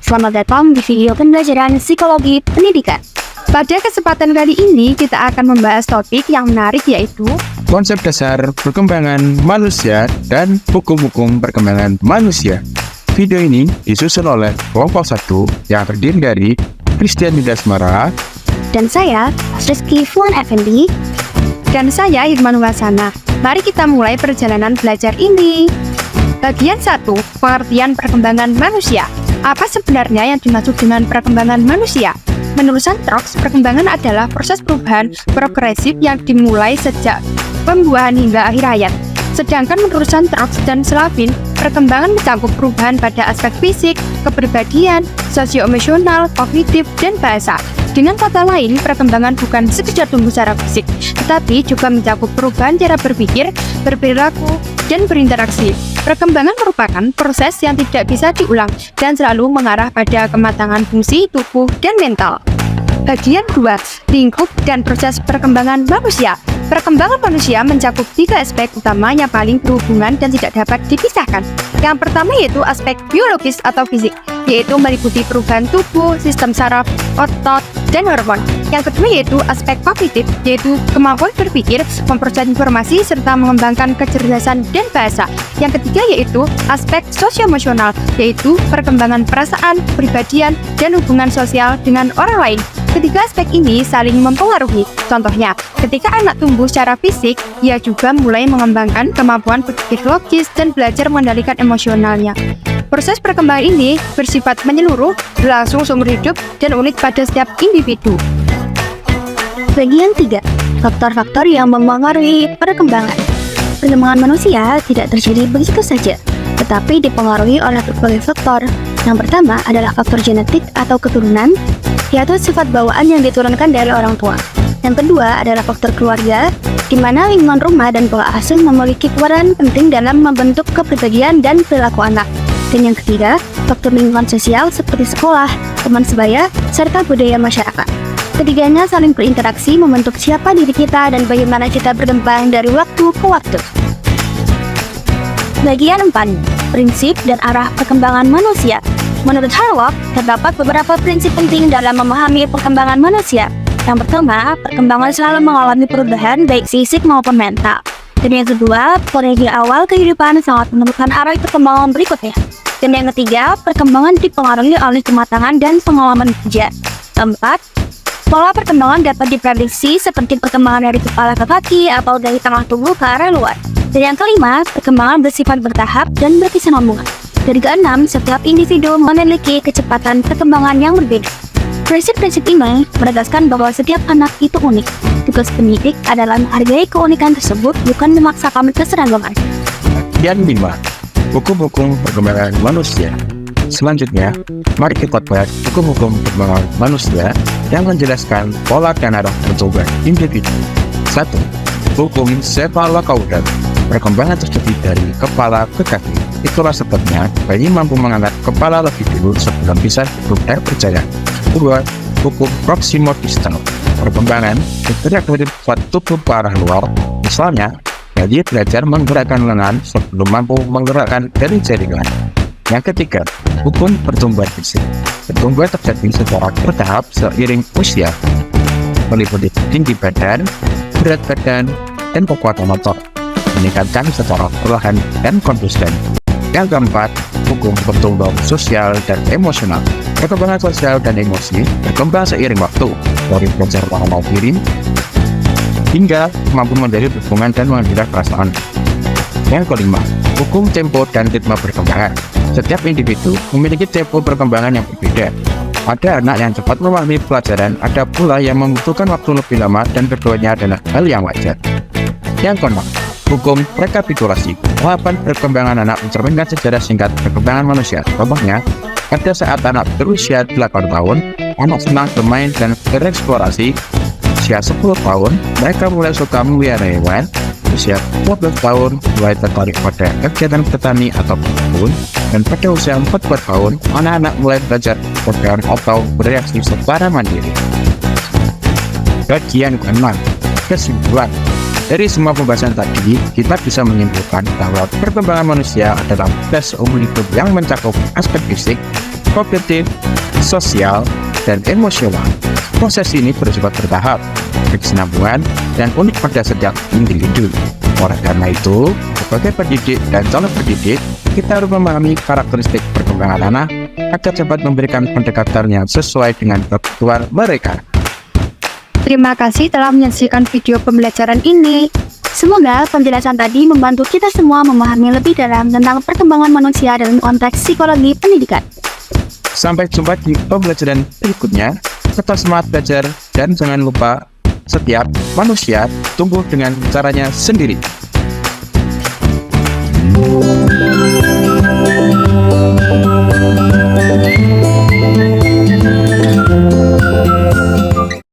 Selamat datang di video pembelajaran psikologi pendidikan. Pada kesempatan kali ini kita akan membahas topik yang menarik yaitu konsep dasar perkembangan manusia dan hukum-hukum perkembangan manusia. Video ini disusun oleh kelompok 1 yang terdiri dari Christian Yudasmara dan saya, Rizky Fuan Effendi, dan saya Irman Wasana. Mari kita mulai perjalanan belajar ini. Bagian 1, pengertian perkembangan manusia. Apa sebenarnya yang dimaksud dengan perkembangan manusia? Menurut Santrox, perkembangan adalah proses perubahan progresif yang dimulai sejak pembuahan hingga akhir hayat. Sedangkan menurut Santrox dan Slavin, perkembangan mencakup perubahan pada aspek fisik, kepribadian, sosio-emosional, kognitif, dan bahasa. Dengan kata lain, perkembangan bukan sekedar tumbuh secara fisik, tetapi juga mencakup perubahan cara berpikir, berperilaku, dan berinteraksi. Perkembangan merupakan proses yang tidak bisa diulang dan selalu mengarah pada kematangan fungsi, tubuh, dan mental. Bagian 2, lingkup dan proses perkembangan manusia. Perkembangan manusia mencakup 3 aspek utama yang paling berhubungan dan tidak dapat dipisahkan. Yang pertama yaitu aspek biologis atau fisik, yaitu meliputi perubahan tubuh, sistem saraf, otot, dan hormon. Yang kedua yaitu aspek kognitif, yaitu kemampuan berpikir, memproses informasi, serta mengembangkan kecerdasan dan bahasa. Yang ketiga yaitu aspek sosio-emosional, yaitu perkembangan perasaan, kepribadian, dan hubungan sosial dengan orang lain. Ketiga aspek ini saling mempengaruhi. Contohnya, ketika anak tumbuh secara fisik, ia juga mulai mengembangkan kemampuan berpikir logis dan belajar mengendalikan emosionalnya. Proses perkembangan ini bersifat menyeluruh, berlangsung seumur hidup, dan unik pada setiap individu. Bagian 3, faktor-faktor yang mempengaruhi perkembangan. Perkembangan manusia tidak terjadi begitu saja, tetapi dipengaruhi oleh berbagai faktor. Yang pertama adalah faktor genetik atau keturunan, yaitu sifat bawaan yang diturunkan dari orang tua. Yang kedua adalah faktor keluarga, di mana lingkungan rumah dan pola asuh memiliki peran penting dalam membentuk kepribadian dan perilaku anak. Dan yang ketiga, faktor lingkungan sosial seperti sekolah, teman sebaya, serta budaya masyarakat. Ketiganya saling berinteraksi membentuk siapa diri kita dan bagaimana kita berkembang dari waktu ke waktu. Bagian 4, prinsip dan arah perkembangan manusia. Menurut Harlock, terdapat beberapa prinsip penting dalam memahami perkembangan manusia. Yang pertama, perkembangan selalu mengalami perubahan baik fisik maupun mental. Dan yang kedua, periode awal kehidupan sangat menentukan arah perkembangan berikutnya. Dan yang ketiga, perkembangan dipengaruhi oleh kematangan dan pengalaman kerja. Keempat, pola perkembangan dapat diprediksi seperti perkembangan dari kepala ke kaki atau dari tengah tubuh ke arah luar. Dan yang kelima, perkembangan bersifat bertahap dan berkesinambungan. Dan keenam, setiap individu memiliki kecepatan perkembangan yang berbeda. Prinsip-prinsip ini menegaskan bahwa setiap anak itu unik. Tugas pendidik adalah menghargai keunikan tersebut, bukan memaksakan keseragaman. Bagian 5, hukum-hukum perkembangan manusia. Selanjutnya, mari kita bahas hukum-hukum perkembangan manusia yang menjelaskan pola dan arah pertumbuhan individu. 1. Hukum cephalocauda. Perkembangan terjadi dari kepala ke kaki. Itulah sebabnya bayi mampu mengangkat kepala lebih dulu sebelum bisa duduk dan berjalan. 2. Hukum proximo distal. Perkembangan bergerak dari tubuh ke arah luar. Misalnya, bayi belajar menggerakkan lengan sebelum mampu menggerakkan jari lengan. Yang ketiga, hukum pertumbuhan fisik. Pertumbuhan terjadi secara bertahap seiring usia, meliputi tinggi badan, berat badan, dan kekuatan otot, meningkatkan secara perlahan dan konsisten. Yang keempat, hukum pertumbuhan sosial dan emosional. Perkembangan sosial dan emosi berkembang seiring waktu, dari belajar mengenal diri hingga mampu menjadi hubungan dan mengendalikan perasaan. Yang kelima, hukum tempo dan ritme perkembangan. Setiap individu memiliki tempo perkembangan yang berbeda. Ada anak yang cepat memahami pelajaran, ada pula yang membutuhkan waktu lebih lama, dan keduanya adalah hal yang wajar. Yang keenam, hukum rekapitulasi. Tahapan perkembangan anak mencerminkan sejarah singkat perkembangan manusia. Contohnya, pada saat anak berusia 8 tahun, anak senang bermain dan bereksplorasi. Usia 10 tahun, mereka mulai suka memelihara hewan. Usia 12 tahun, mulai tertarik pada kegiatan bertani atau berkebun. Dan pada usia 14 tahun, anak-anak mulai belajar berperan atau bereaksi secara mandiri. Bagian ke-6, kesimpulan. Dari semua pembahasan tadi, kita bisa menyimpulkan bahwa perkembangan manusia adalah proses umum hidup yang mencakup aspek fisik, kognitif, sosial, dan emosional. Proses ini bersifat bertahap, berkesinambungan, dan unik pada setiap individu. Oleh karena itu, sebagai pendidik dan calon pendidik, kita harus memahami karakteristik perkembangan anak agar dapat memberikan pendekatan yang sesuai dengan kebutuhan mereka. Terima kasih telah menyaksikan video pembelajaran ini. Semoga penjelasan tadi membantu kita semua memahami lebih dalam tentang perkembangan manusia dalam konteks psikologi pendidikan. Sampai jumpa di pembelajaran berikutnya. Tetap semangat belajar dan jangan lupa setiap manusia tumbuh dengan caranya sendiri.